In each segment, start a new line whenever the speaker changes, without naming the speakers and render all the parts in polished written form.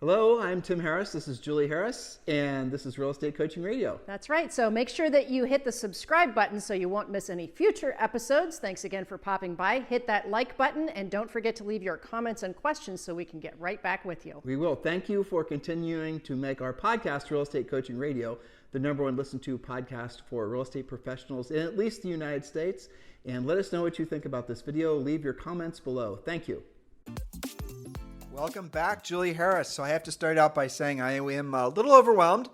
Hello, I'm Tim Harris. This is Julie Harris, and this is Real Estate Coaching Radio.
That's right. So make sure that you hit the subscribe button so you won't miss any future episodes. Thanks again for popping by. Hit that like button, and don't forget to leave your comments and questions so we can get right back with you.
We will. Thank you for continuing to make our podcast, Real Estate Coaching Radio, the #1 listened to podcast for real estate professionals in at least the United States. And let us know what you think about this video. Leave your comments below. Thank you.
Welcome back, Julie Harris. So I have to start out by saying I am a little overwhelmed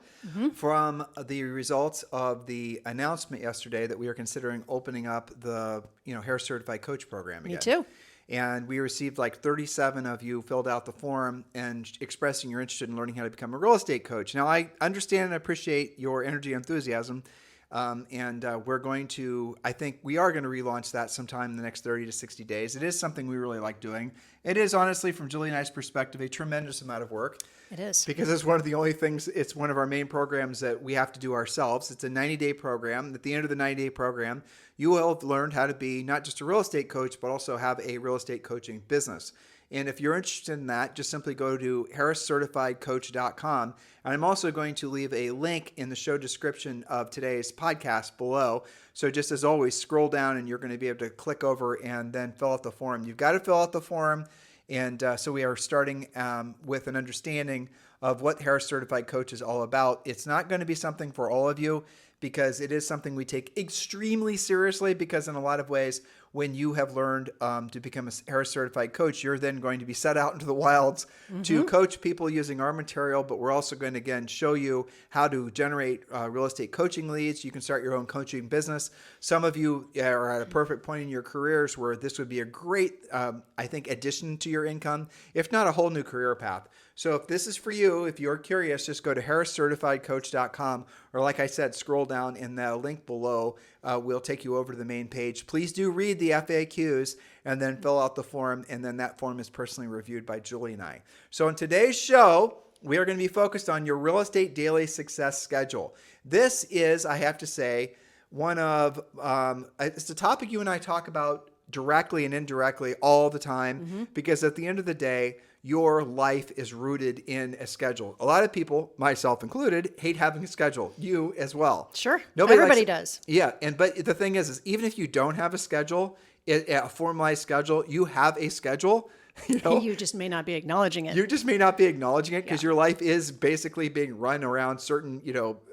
from the results of the announcement yesterday that we are considering opening up the Harris Certified Coach program again.
Me too.
And we received like 37 of you filled out the form and expressing you're interested in learning how to become a real estate coach. Now, I understand and appreciate your energy and enthusiasm. We're going to, I think we are going to relaunch that sometime in the next 30 to 60 days. It is something we really like doing. It is honestly, from Julie and I's perspective, a tremendous amount of work.
It is.
Because it's one of the only things, it's one of our main programs that we have to do ourselves. It's a 90-day program. At the end of the 90-day program, you will have learned how to be not just a real estate coach, but also have a real estate coaching business. And if you're interested in that, just simply go to harriscertifiedcoach.com. And I'm also going to leave a link in the show description of today's podcast below. So just as always, scroll down and you're going to be able to click over and then fill out the form. You've got to fill out the form. And so we are starting with an understanding of what Harris Certified Coach is all about. It's not going to be something for all of you because it is something we take extremely seriously, because in a lot of ways, when you have learned to become a Harris Certified Coach, you're then going to be set out into the wilds to coach people using our material, but we're also going to, again, show you how to generate real estate coaching leads. You can start your own coaching business. Some of you are at a perfect point in your careers where this would be a great, I think, addition to your income, if not a whole new career path. So if this is for you, if you're curious, just go to harriscertifiedcoach.com, or like I said, scroll down in the link below. We'll take you over to the main page. Please do read the FAQs and then fill out the form, and then that form is personally reviewed by Julie and I. So in today's show, we are going to be focused on your real estate daily success schedule. This is, I have to say, one of, it's a topic you and I talk about directly and indirectly all the time, because at the end of the day, your life is rooted in a schedule. A lot of people, myself included, hate having a schedule. You as well.
Sure. Everybody does.
Yeah. But the thing is even if you don't have a schedule, a formalized schedule, you have a schedule.
You just may not be acknowledging it.
You just may not be acknowledging it because your life is basically being run around certain,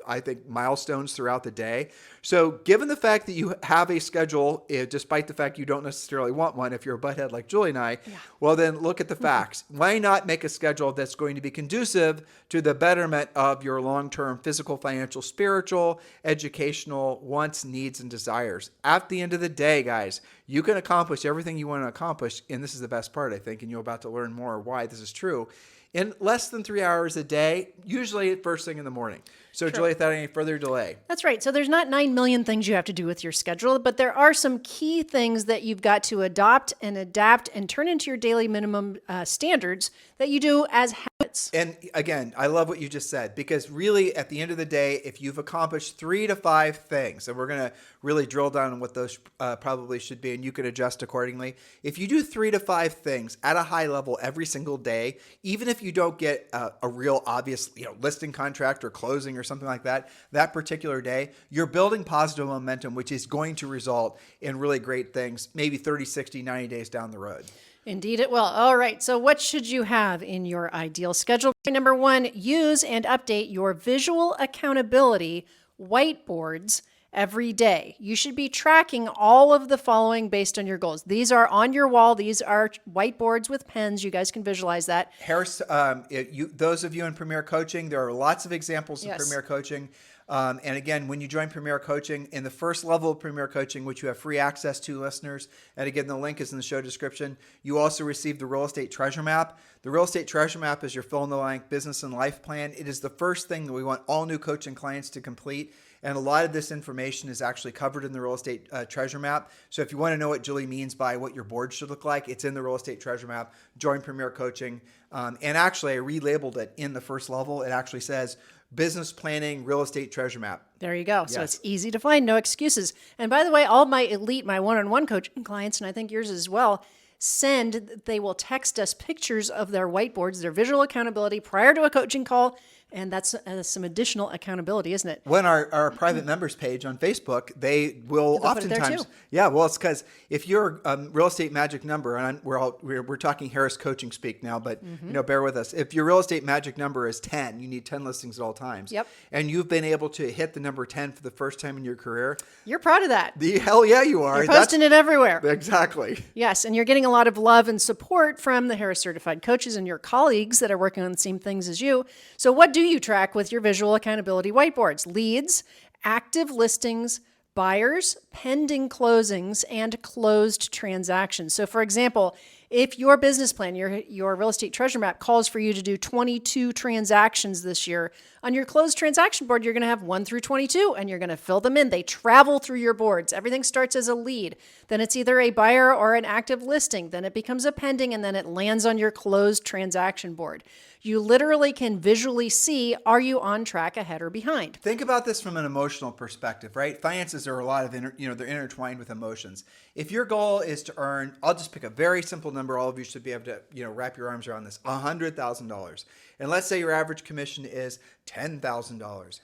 I think, milestones throughout the day. So given the fact that you have a schedule, despite the fact you don't necessarily want one if you're a butthead like Julie and I, well, then look at the facts. Why not make a schedule that's going to be conducive to the betterment of your long-term physical, financial, spiritual, educational wants, needs, and desires? At the end of the day, guys, you can accomplish everything you want to accomplish, and this is the best part, I think, and you're about to learn more why this is true, in less than 3 hours a day, usually first thing in the morning. So, Julie, without any further delay.
That's right. So there's not 9 million things you have to do with your schedule, but there are some key things that you've got to adopt and adapt and turn into your daily minimum standards that you do as habits.
And again, I love what you just said, because really at the end of the day, if you've accomplished 3 to 5 things, and we're going to really drill down on what those probably should be, and you can adjust accordingly. If you do 3 to 5 things at a high level every single day, even if you don't get a real obvious listing contract or closing or something like that particular day, you're building positive momentum, which is going to result in really great things, maybe 30, 60, 90 days down the road.
Indeed it will. All right. So what should you have in your ideal schedule? Number 1, use and update your visual accountability whiteboards every day. You should be tracking all of the following based on your goals. These are on your wall. These are whiteboards with pens. You guys can visualize that.
Harris, those of you in Premier Coaching, there are lots of examples in Premier Coaching. And again, when you join Premier Coaching, in the first level of Premier Coaching, which you have free access to, listeners, and again, the link is in the show description, you also receive the Real Estate Treasure Map. The Real Estate Treasure Map is your fill-in-the-blank business and life plan. It is the first thing that we want all new coaching clients to complete. And a lot of this information is actually covered in the Real Estate Treasure Map. So if you want to know what Julie means by what your board should look like, it's in the Real Estate Treasure Map. Join Premier Coaching. And actually, I relabeled it in the first level. It actually says Business Planning Real Estate Treasure Map.
There you go. So it's easy to find, no excuses. And by the way, all my elite, my one-on-one coaching clients, and I think yours as well, they will text us pictures of their whiteboards, their visual accountability prior to a coaching call. And that's some additional accountability, isn't it?
When our private members page on Facebook, they will
They'll put it there
oftentimes,
too.
yeah, well, it's because if your real estate magic number, and we're talking Harris coaching speak now, but bear with us. If your real estate magic number is 10, you need 10 listings at all times.
Yep.
And you've been able to hit the number 10 for the first time in your career.
You're proud of that.
The hell yeah, you are.
You're posting it everywhere.
Exactly.
Yes, and you're getting a lot of love and support from the Harris certified coaches and your colleagues that are working on the same things as you. So what do you track with your visual accountability whiteboards? Leads, active listings, buyers, pending closings, and closed transactions. So for example, if your business plan, your real estate treasure map calls for you to do 22 transactions this year, on your closed transaction board, you're going to have 1 through 22, and you're going to fill them in. They travel through your boards. Everything starts as a lead. Then it's either a buyer or an active listing. Then it becomes a pending, and then it lands on your closed transaction board. You literally can visually see, are you on track, ahead, or behind?
Think about this from an emotional perspective, right? Finances are a lot of, they're intertwined with emotions. If your goal is to earn, I'll just pick a very simple number. All of you should be able to, wrap your arms around this, $100,000. And let's say your average commission is $10,000.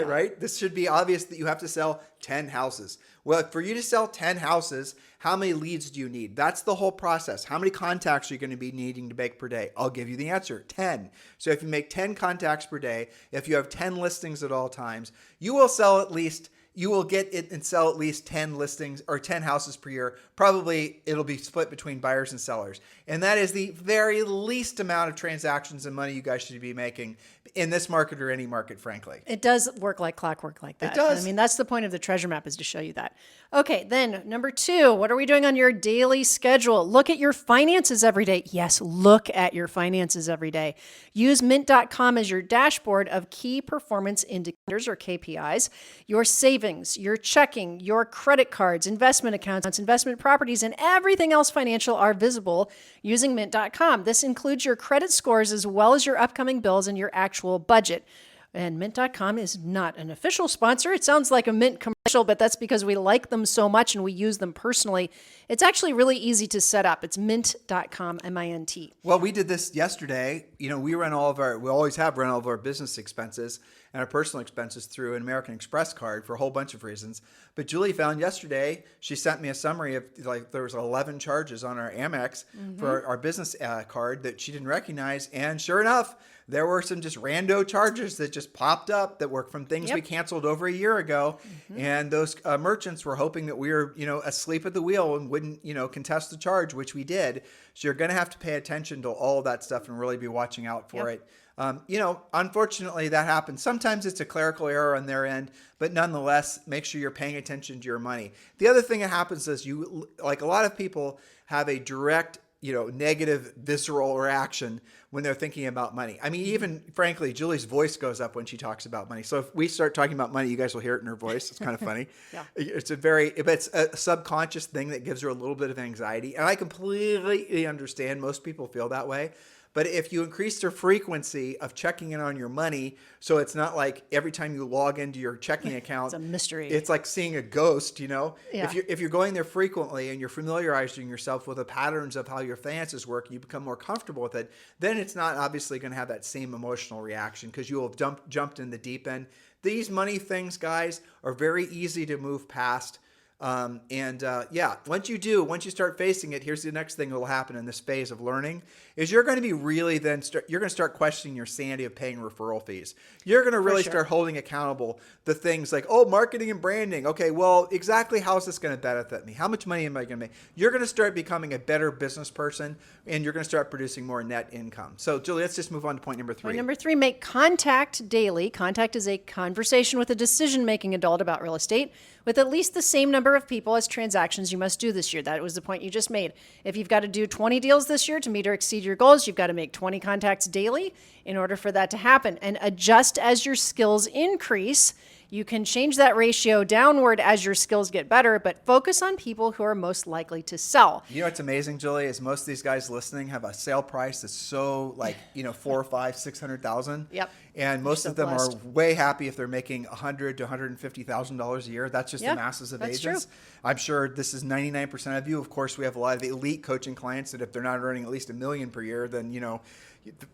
Right? This should be obvious that you have to sell 10 houses. Well, for you to sell 10 houses, how many leads do you need? That's the whole process. How many contacts are you going to be needing to make per day? I'll give you the answer, 10. So if you make 10 contacts per day, if you have 10 listings at all times, you will get it and sell at least 10 listings or 10 houses per year. Probably it'll be split between buyers and sellers. And that is the very least amount of transactions and money you guys should be making in this market or any market, frankly.
It does work like clockwork like that.
It does.
I mean, that's the point of the treasure map, is to show you that. Okay, then number 2, what are we doing on your daily schedule? Look at your finances every day. Yes, look at your finances every day. Use mint.com as your dashboard of key performance indicators, or KPIs. Your savings, your checking, your credit cards, investment accounts, investment properties, and everything else financial are visible using mint.com. This includes your credit scores as well as your upcoming bills and your actual budget. And mint.com is not an official sponsor. It sounds like a Mint commercial, but that's because we like them so much and we use them personally. It's actually really easy to set up. It's mint.com, M-I-N-T.
Well, we did this yesterday. We always have run all of our business expenses and our personal expenses through an American Express card for a whole bunch of reasons. But Julie found yesterday, she sent me a summary of there was 11 charges on our Amex for our business card that she didn't recognize. And sure enough, there were some just rando charges that just popped up that were from things we canceled over a year ago. And those merchants were hoping that we were, asleep at the wheel and wouldn't, contest the charge, which we did. So you're going to have to pay attention to all of that stuff and really be watching out for it. Unfortunately, that happens. Sometimes it's a clerical error on their end, but nonetheless, make sure you're paying attention to your money. The other thing that happens is a lot of people have a direct, negative visceral reaction when they're thinking about money. I mean, even frankly, Julie's voice goes up when she talks about money. So if we start talking about money, you guys will hear it in her voice. It's kind of funny. It's a subconscious thing that gives her a little bit of anxiety. And I completely understand most people feel that way. But if you increase the frequency of checking in on your money, so it's not like every time you log into your checking account,
it's a mystery.
It's like seeing a ghost,
Yeah.
If you're going there frequently and you're familiarizing yourself with the patterns of how your finances work, you become more comfortable with it, then it's not obviously going to have that same emotional reaction because you will have jumped in the deep end. These money things, guys, are very easy to move past. Once you start facing it, here's the next thing that will happen in this phase of learning is you're going to be really you're going to start questioning your sanity of paying referral fees. You're going to really start holding accountable the things like, marketing and branding. Okay, well, exactly how is this going to benefit me? How much money am I going to make? You're going to start becoming a better business person and you're going to start producing more net income. So Julie, let's just move on to point number 3.
Point number 3, make contact daily. Contact is a conversation with a decision-making adult about real estate with at least the same number of people as transactions you must do this year. That was the point you just made. If you've got to do 20 deals this year to meet or exceed your goals, you've got to make 20 contacts daily in order for that to happen. And adjust as your skills increase. You can change that ratio downward as your skills get better, but focus on people who are most likely to sell.
You know what's amazing, Julie, is most of these guys listening have a sale price that's so like, $400,000, $500,000, $600,000.
Yep.
And most
so
of them
blessed.
are way happy if they're making $100,000 to $150,000 a year. That's just the masses of
that's
agents.
true.
I'm sure this is 99% of you. Of course, we have a lot of elite coaching clients that if they're not earning at least $1 million per year, then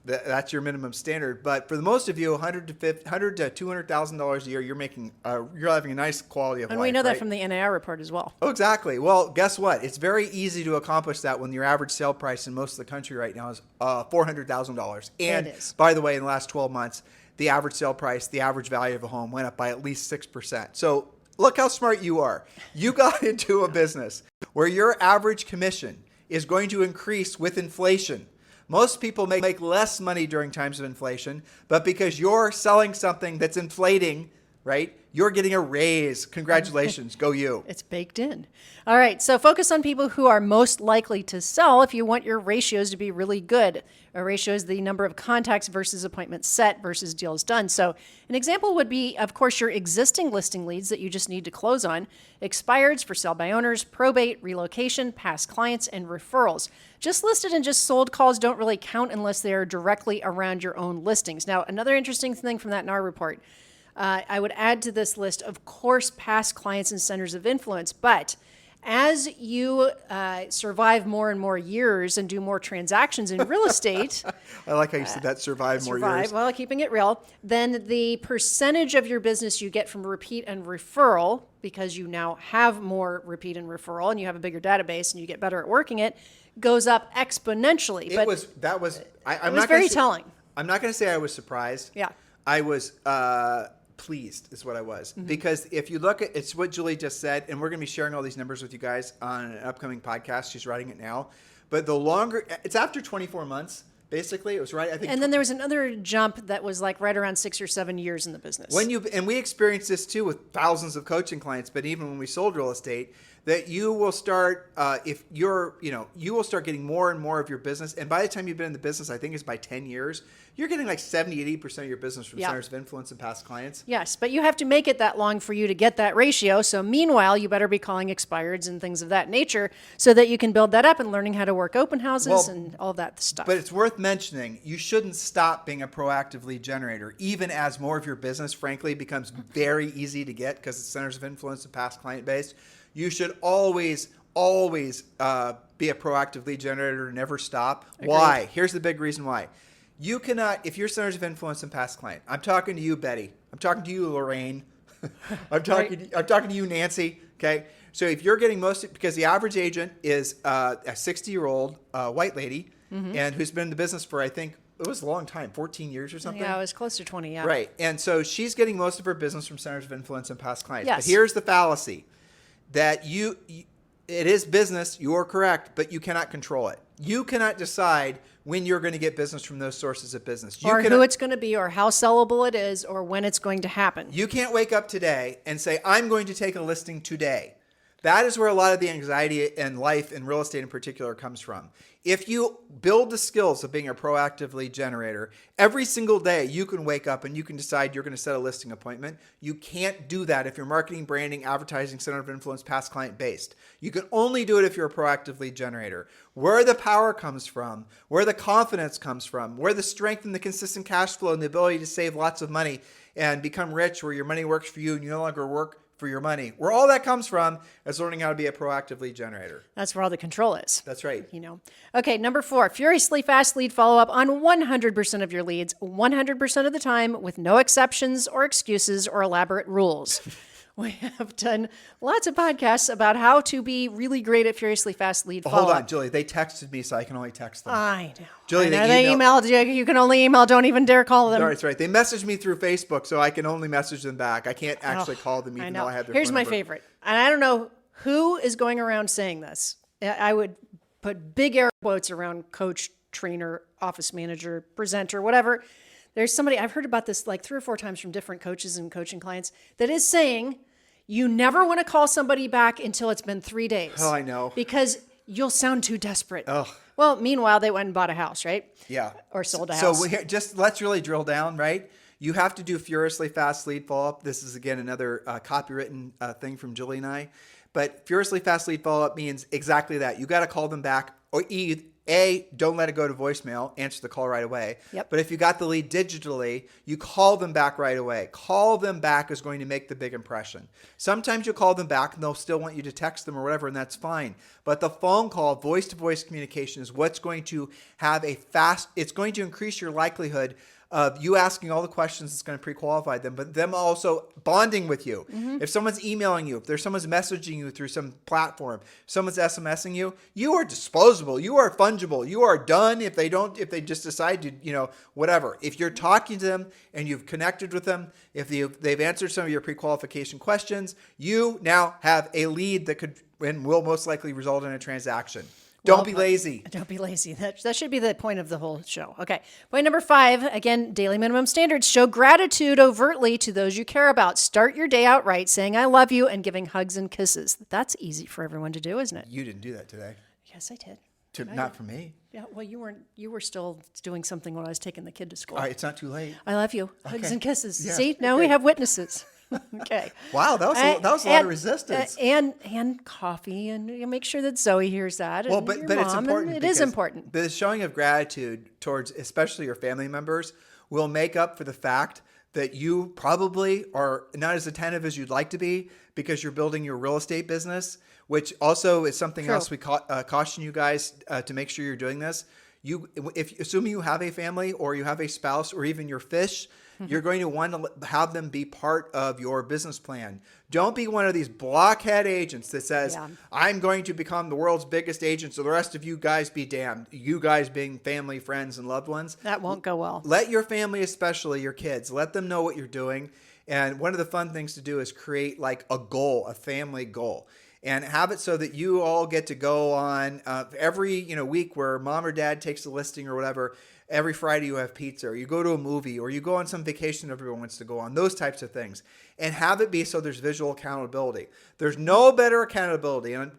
that's your minimum standard. But for the most of you, $100,000 to $200,000 a year, you're having a nice quality of life.
And we know that
right?
from the NAR report as well.
Oh, exactly. Well, guess what? It's very easy to accomplish that when your average sale price in most of the country right now is $400,000. And
It is.
by the way, in the last 12 months, the average sale price, the average value of a home went up by at least 6%. So look how smart you are. You got into a business where your average commission is going to increase with inflation. Most people make less money during times of inflation, but because you're selling something that's inflating, right? You're getting a raise. Congratulations. Go you.
It's baked in. All right. So focus on people who are most likely to sell if you want your ratios to be really good. A ratio is the number of contacts versus appointments set versus deals done. So an example would be, of course, your existing listing leads that you just need to close on, expireds for sell by owners, probate, relocation, past clients, and referrals. Just listed and just sold calls don't really count unless they are directly around your own listings. Now, another interesting thing from that NAR report, I would add to this list, of course, past clients and centers of influence. But as you survive more and more years and do more transactions in real estate,
I like how you said that, survive more years.
well, keeping it real, then the percentage of your business you get from repeat and referral, because you now have more repeat and referral and you have a bigger database and you get better at working it, goes up exponentially.
It was
very telling.
I'm not going to say I was surprised.
Yeah.
I was pleased is what I was. Because if you look at, it's what Julie just said, and we're going to be sharing all these numbers with you guys on an upcoming podcast. She's writing it now. But the longer, it's after 24 months, basically. It was right, I think.
And then there was another jump that was like right around 6 or 7 years in the business.
And we experienced this too with thousands of coaching clients, but even when we sold real estate, that you will start, you will start getting more and more of your business. And by the time you've been in the business, I think it's by 10 years, you're getting like 70, 80% of your business from centers of influence and past clients.
Yes, but you have to make it that long for you to get that ratio. So meanwhile, you better be calling expireds and things of that nature so that you can build that up and learning how to work open houses and all of that stuff.
But it's worth mentioning, you shouldn't stop being a proactive lead generator, even as more of your business, frankly, becomes very easy to get because it's centers of influence and past client base. You should always be a proactive lead generator, never stop. Agreed. Why? Here's the big reason why. You cannot, if you're centers of influence and past client, I'm talking to you, Betty. I'm talking to you, Lorraine. I'm talking to you, Nancy. Okay. So if you're getting because the average agent is a 60-year-old white lady and who's been in the business for, I think, it was a long time, 14 years or something.
Yeah, it was close to 20, yeah.
Right. And so she's getting most of her business from centers of influence and past clients.
Yes.
But here's the fallacy. That it is business, you're correct, but you cannot control it. You cannot decide when you're going to get business from those sources of business.
Who it's going to be or how sellable it is or when it's going to happen.
You can't wake up today and say, I'm going to take a listing today. That is where a lot of the anxiety in life and real estate in particular comes from. If you build the skills of being a proactive lead generator, every single day you can wake up and you can decide you're going to set a listing appointment. You can't do that if you're marketing, branding, advertising, center of influence, past client based. You can only do it if you're a proactive lead generator. Where the power comes from, where the confidence comes from, where the strength and the consistent cash flow and the ability to save lots of money and become rich, where your money works for you and you no longer work for your money. Where all that comes from is learning how to be a proactive lead generator.
That's where all the control is.
That's right.
Okay, number 4, furiously fast lead follow-up on 100% of your leads, 100% of the time with no exceptions or excuses or elaborate rules. We have done lots of podcasts about how to be really great at furiously fast lead follow-up.
Hold on, Julie. They texted me, so I can only text them.
I know.
Julie,
they emailed you. You can only email. Don't even dare call them.
That's right. They messaged me through Facebook, so I can only message them back. I can't actually call them, even though I have their
Here's
phone
my
number.
favorite. And I don't know who is going around saying this. I would put big air quotes around coach, trainer, office manager, presenter, whatever. There's somebody, I've heard about this like 3 or 4 times from different coaches and coaching clients, that is saying, you never want to call somebody back until it's been 3 days.
Oh, I know.
Because you'll sound too desperate.
Oh.
Well, meanwhile, they went and bought a house, right?
Yeah.
Or sold a house.
So let's really drill down, right? You have to do furiously fast lead follow-up. This is, again, another copywritten thing from Julie and I. But furiously fast lead follow-up means exactly that. You got to call them back, or don't let it go to voicemail. Answer the call right away.
Yep.
But if you got the lead digitally, you call them back right away. Call them back is going to make the big impression. Sometimes you call them back and they'll still want you to text them or whatever, and that's fine. But the phone call, voice-to-voice communication is what's going to have it's going to increase your likelihood of you asking all the questions that's going to pre-qualify them, but them also bonding with you. If someone's emailing you, if someone's messaging you through some platform, someone's SMSing you, you are disposable. You are fungible. You are done if they just decide to, whatever. If you're talking to them and you've connected with them, if they've answered some of your pre-qualification questions, you now have a lead that could and will most likely result in a transaction. Don't be lazy.
Don't be lazy. That should be the point of the whole show. Okay. Point number 5, again, daily minimum standards. Show gratitude overtly to those you care about. Start your day out right, saying I love you and giving hugs and kisses. That's easy for everyone to do, isn't it?
You didn't do that today.
Yes, I did.
Not for me.
Yeah, well, you weren't. You were still doing something when I was taking the kid to school.
All right, it's not too late.
I love you. Hugs and kisses.
Yeah.
See, now we have witnesses. Okay.
Wow, that was a lot of resistance.
And coffee, and you make sure that Zoe hears that.
Well,
and
but
your
it's
mom,
important.
It is important.
The showing of gratitude towards, especially your family members, will make up for the fact that you probably are not as attentive as you'd like to be because you're building your real estate business, which also is something else we caution you guys to make sure you're doing this. Assuming you have a family or you have a spouse or even your fish, you're going to want to have them be part of your business plan. Don't be one of these blockhead agents that says, I'm going to become the world's biggest agent, so the rest of you guys be damned. You guys being family, friends, and loved ones.
That won't go well.
Let your family, especially your kids, let them know what you're doing. And one of the fun things to do is create like a goal, a family goal. And have it so that you all get to go on every week where mom or dad takes the listing or whatever. Every Friday you have pizza, or you go to a movie, or you go on some vacation everyone wants to go on, those types of things. And have it be so there's visual accountability. There's no better accountability, and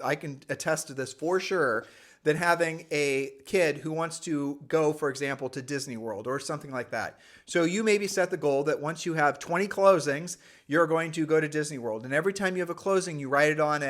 I can attest to this for sure, than having a kid who wants to go, for example, to Disney World or something like that. So you maybe set the goal that once you have 20 closings, you're going to go to Disney World. And every time you have a closing, you write it on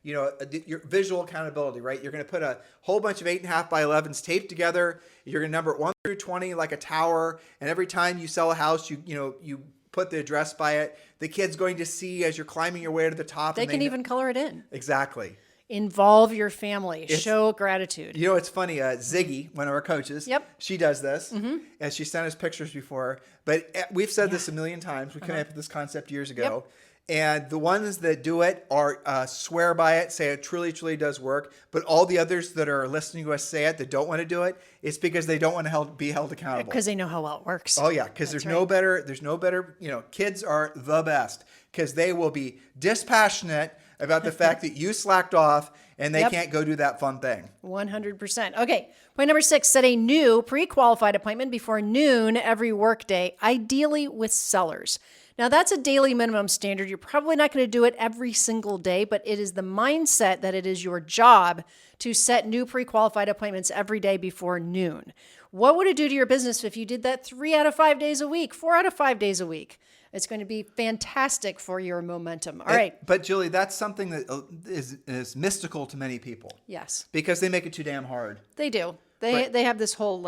your visual accountability, right? You're going to put a whole bunch of 8.5 by 11s taped together. You're going to number it 1 through 20 like a tower. And every time you sell a house, you put the address by it. The kid's going to see as you're climbing your way to the top.
They can even color it in.
Exactly.
Involve your family. Show gratitude.
It's funny. Ziggy, one of our coaches, she does this, and she sent us pictures before. But we've said this a million times. We came up with this concept years ago. And the ones that do it are swear by it, say it truly, truly does work. But all the others that are listening to us say it that don't want to do it, it's because they don't want to be held accountable.
Because they know how well it works.
Oh yeah, because there's no better. Kids are the best because they will be dispassionate about the fact that you slacked off and they can't go do that fun thing.
100%. Okay. Point number 6, set a new pre-qualified appointment before noon every workday, ideally with sellers. Now, that's a daily minimum standard. You're probably not going to do it every single day, but it is the mindset that it is your job to set new pre-qualified appointments every day before noon. What would it do to your business if you did that 3 out of 5 days a week, 4 out of 5 days a week? It's going to be fantastic for your momentum. All right.
But Julie, that's something that is mystical to many people.
Yes.
Because they make it too damn hard.
They do. They have this whole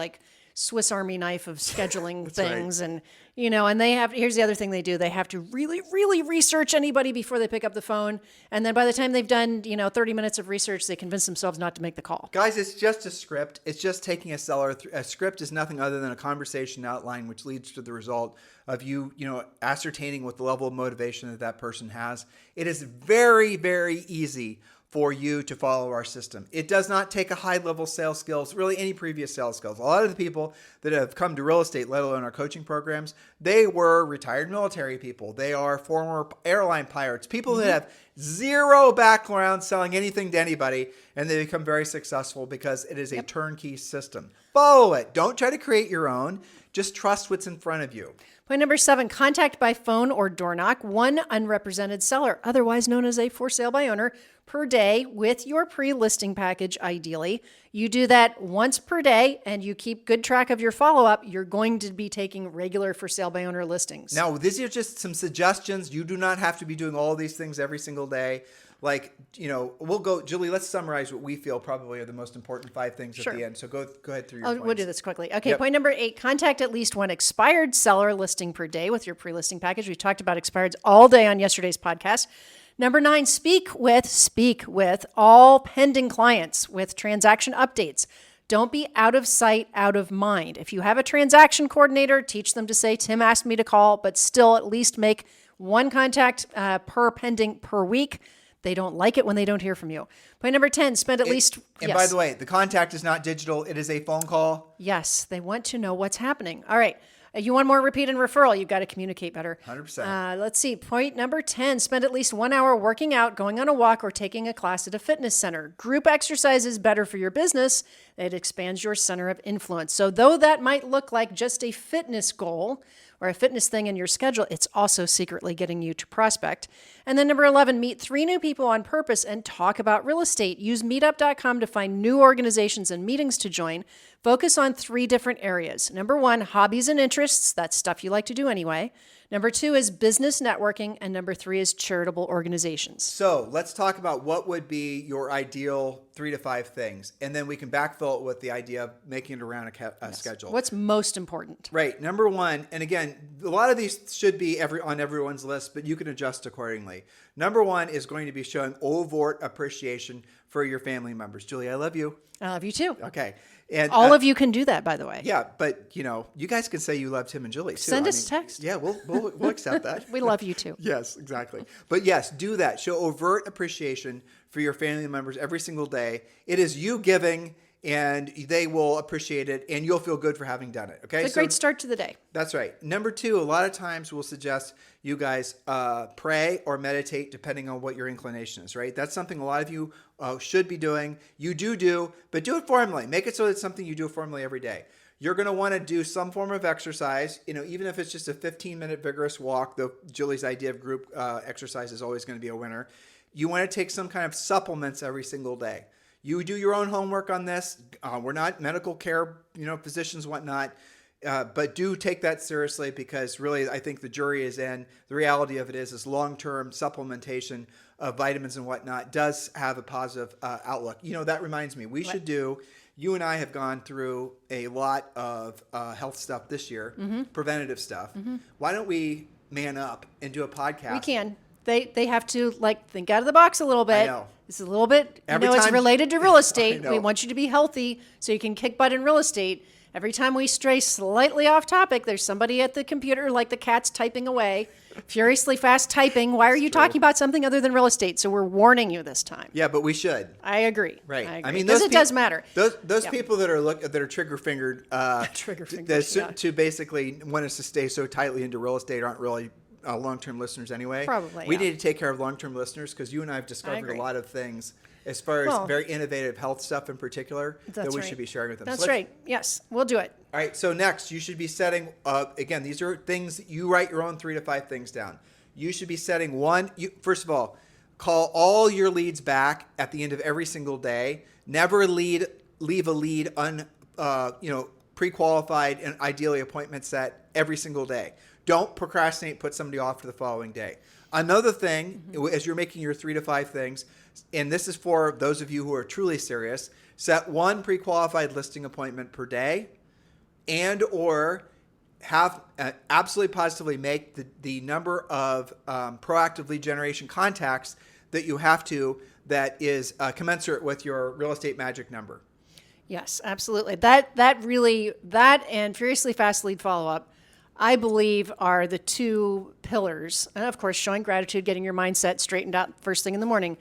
Swiss Army knife of scheduling things.
Right.
And here's the other thing they do. They have to really, really research anybody before they pick up the phone. And then by the time they've done, 30 minutes of research, they convince themselves not to make the call.
Guys, it's just a script. It's just taking a seller through. A script is nothing other than a conversation outline, which leads to the result of you ascertaining what the level of motivation that person has. It is very, very easy for you to follow our system. It does not take a high-level sales skills, really any previous sales skills. A lot of the people that have come to real estate, let alone our coaching programs, they were retired military people. They are former airline pilots, people that have zero background selling anything to anybody, and they become very successful because it is a turnkey system. Follow it. Don't try to create your own. Just trust what's in front of you.
Point number 7, contact by phone or door knock one unrepresented seller, otherwise known as a for sale by owner, per day with your pre-listing package, ideally. You do that once per day and you keep good track of your follow-up, you're going to be taking regular for sale by owner listings.
Now, these are just some suggestions. You do not have to be doing all these things every single day. Like, we'll go, Julie, let's summarize what we feel probably are the most important 5 things at the end. So go ahead through your points.
We'll do this quickly. Okay,
Yep.
Point number 8, contact at least one expired seller listing per day with your pre-listing package. We talked about expireds all day on yesterday's podcast. Number 9, speak with all pending clients with transaction updates. Don't be out of sight, out of mind. If you have a transaction coordinator, teach them to say, Tim asked me to call, but still at least make one contact per pending per week. They don't like it when they don't hear from you. Point number 10, spend at least...
And by the way, the contact is not digital. It is a phone call.
Yes, they want to know what's happening. All right. You want more repeat and referral, you've got to communicate better.
100%.
Let's see. Point number 10, spend at least 1 hour working out, going on a walk, or taking a class at a fitness center. Group exercise is better for your business. It expands your center of influence. So though that might look like just a fitness goal or a fitness thing in your schedule, it's also secretly getting you to prospect. And then number 11, meet 3 new people on purpose and talk about real estate. Use meetup.com to find new organizations and meetings to join. Focus on 3 different areas. Number 1, hobbies and interests. That's stuff you like to do anyway. Number 2 is business networking. And number 3 is charitable organizations.
So let's talk about what would be your ideal 3 to 5 things. And then we can backfill it with the idea of making it around a schedule.
What's most important?
Right. Number 1, and again, a lot of these should be on everyone's list, but you can adjust accordingly. Number 1 is going to be showing overt appreciation for your family members. Julie, I love you.
I love you too.
Okay. And
all of you can do that, by the way.
Yeah, but you guys can say you love Tim and Julie too.
Send us a text.
Yeah, we'll accept that.
We love you too.
Yes, exactly. But yes, do that. Show overt appreciation for your family members every single day. It is you giving, and they will appreciate it, and you'll feel good for having done it. Okay,
It's a great start to the day.
That's right. Number 2, a lot of times we'll suggest you guys pray or meditate depending on what your inclination is, right? That's something a lot of you should be doing. You do, but do it formally. Make it so it's something you do formally every day. You're going to want to do some form of exercise, even if it's just a 15-minute vigorous walk, though Julie's idea of group exercise is always going to be a winner. You want to take some kind of supplements every single day. You do your own homework on this. We're not medical care, physicians, whatnot. But do take that seriously, because really I think the jury is in. The reality of it is long-term supplementation of vitamins and whatnot does have a positive outlook. That reminds me, you and I have gone through a lot of health stuff this year, preventative stuff. Why don't we man up and do a podcast?
We can. They have to think out of the box a little bit.
I know.
It's a little bit, it's related to real estate. We want you to be healthy so you can kick butt in real estate. Every time we stray slightly off topic, there's somebody at the computer, like the cat's typing away, furiously fast typing. Why are you talking about something other than real estate? So we're warning you this time.
Yeah, but we should.
I agree.
Right.
I mean, because it does matter.
Those people that are trigger fingered, to basically want us to stay so tightly into real estate aren't really long-term listeners anyway.
Probably.
We need to take care of long-term listeners, because you and I have discovered a lot of things as far as very innovative health stuff in particular that we should be sharing with them.
That's right. Yes, we'll do it.
All right. So next, you should be setting, again, these are things that you write your own 3 to 5 things down. You should be setting first of all, call all your leads back at the end of every single day. Never leave a lead pre-qualified and ideally appointment set every single day. Don't procrastinate, put somebody off for the following day. Another thing, as you're making your 3 to 5 things, and this is for those of you who are truly serious, set 1 pre-qualified listing appointment per day, and or have absolutely positively make the number of proactive lead generation contacts that you have to, that is commensurate with your real estate magic number.
Yes, absolutely. That and furiously fast lead follow-up, I believe, are the 2 pillars. And of course, showing gratitude, getting your mindset straightened out first thing in the morning.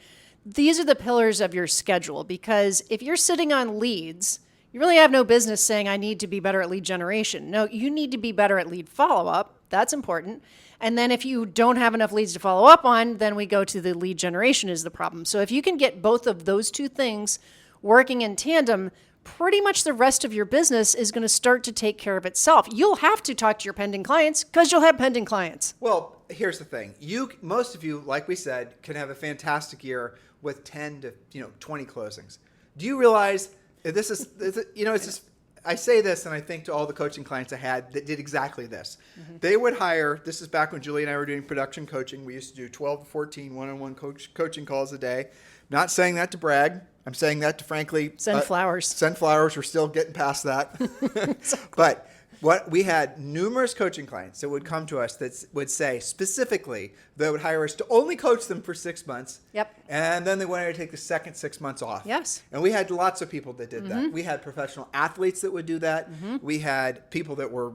These are the pillars of your schedule, because if you're sitting on leads, you really have no business saying, I need to be better at lead generation. No, you need to be better at lead follow-up. That's important. And then if you don't have enough leads to follow up on, then we go to the lead generation is the problem. So if you can get both of those 2 things working in tandem, pretty much the rest of your business is going to start to take care of itself. You'll have to talk to your pending clients because you'll have pending clients.
Well, here's the thing. Most of you, like we said, can have a fantastic year with 10 to 20 closings. Do you realize this is it's just, I say this and I think to all the coaching clients I had that did exactly this. Mm-hmm. They would hire, this is back when Julie and I were doing production coaching. We used to do 12 to 14 one-on-one coaching calls a day. Not saying that to brag. I'm saying that to frankly
send flowers.
Send flowers. We're still getting past that. But we had numerous coaching clients that would come to us that would say specifically they would hire us to only coach them for 6 months.
Yep.
And then they wanted to take the second 6 months off.
Yes.
And we had lots of people that did that. We had professional athletes that would do that. We had people that were,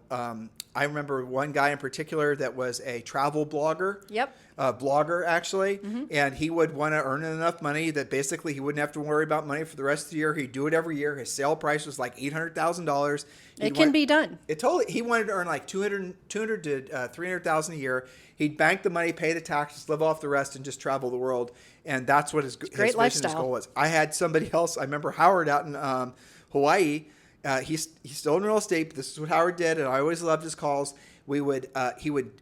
I remember one guy in particular that was a travel blogger.
Yep.
Blogger actually, and he would want to earn enough money that basically he wouldn't have to worry about money for the rest of the year. He'd do it every year. His sale price was like $800,000.
It can be done.
He wanted to earn like 200 to 300,000 a year. He'd bank the money, pay the taxes, live off the rest, and just travel the world. And that's what his vision, his goal was. I had somebody else. I remember Howard out in Hawaii. He's still in real estate. But this is what Howard did, and I always loved his calls. He would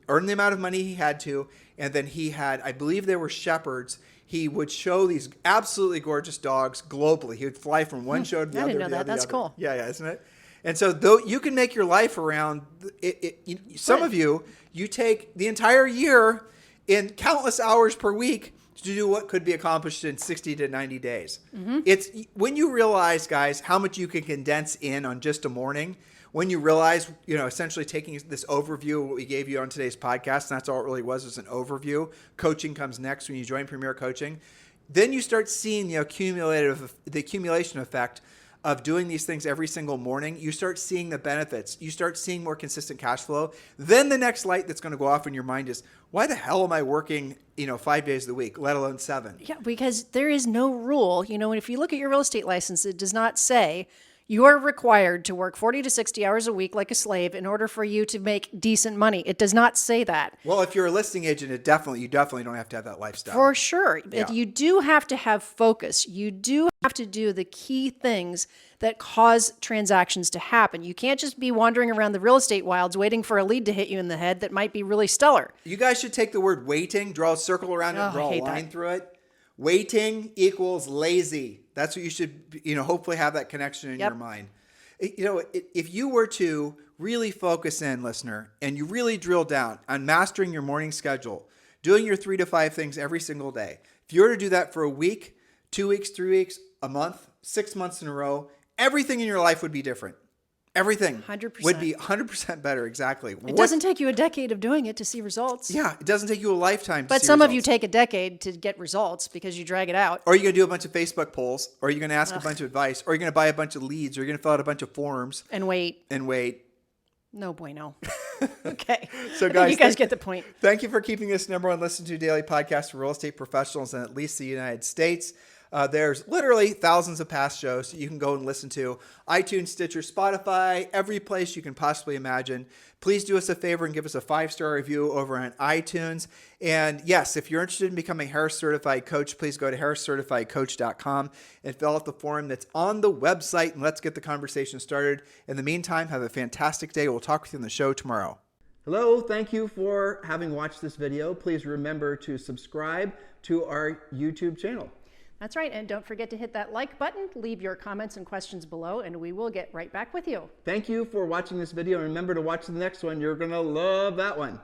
earn the amount of money he had to, and then he had, I believe they were shepherds. He would show these absolutely gorgeous dogs globally. He would fly from one show to the other.
I didn't know that. That's cool.
Yeah, isn't it? And so though you can make your life around it. Some of you take the entire year in countless hours per week to do what could be accomplished in 60 to 90 days. It's when you realize, guys, how much you can condense in on just a morning. When you realize, essentially taking this overview of what we gave you on today's podcast, and that's all it really was an overview. Coaching comes next when you join Premier Coaching. Then you start seeing the accumulation effect of doing these things every single morning. You start seeing the benefits. You start seeing more consistent cash flow. Then the next light that's going to go off in your mind is, why the hell am I working, 5 days of the week, let alone 7?
Yeah, because there is no rule. And if you look at your real estate license, it does not say you are required to work 40 to 60 hours a week like a slave in order for you to make decent money. It does not say that.
Well, if you're a listing agent, you definitely don't have to have that lifestyle.
For sure.
Yeah.
You do have to have focus. You do have to do the key things that cause transactions to happen. You can't just be wandering around the real estate wilds waiting for a lead to hit you in the head that might be really stellar.
You guys should take the word waiting, draw a circle around it, draw a line through it. Waiting equals lazy. That's what you should, hopefully have that connection in your mind. If you were to really focus in, listener, and you really drill down on mastering your morning schedule, doing your 3 to 5 things every single day, if you were to do that for a week, 2 weeks, 3 weeks, a month, 6 months in a row, everything in your life would be different. Everything
100%.
would be 100% better. Exactly.
It doesn't take you a decade of doing it to see results.
Yeah, it doesn't take you a lifetime to
But
see
some
results.
of you take a decade to get results because you drag it out.
Or are you going to do a bunch of Facebook polls? Or are you going to ask a bunch of advice? Or are you going to buy a bunch of leads? Or are you going to fill out a bunch of forms?
And wait.
No
bueno. Okay.
So
I think
guys,
you guys get the point.
Thank you for keeping this #1 listen to daily podcast for real estate professionals in at least the United States. There's literally thousands of past shows that you can go and listen to. iTunes, Stitcher, Spotify, every place you can possibly imagine. Please do us a favor and give us a 5-star review over on iTunes. And yes, if you're interested in becoming a Harris Certified Coach, please go to harriscertifiedcoach.com and fill out the form that's on the website, and let's get the conversation started. In the meantime, have a fantastic day. We'll talk with you on the show tomorrow.
Hello, thank you for having watched this video. Please remember to subscribe to our YouTube channel.
That's right. And don't forget to hit that like button, leave your comments and questions below, and we will get right back with you.
Thank you for watching this video. And remember to watch the next one. You're going to love that one.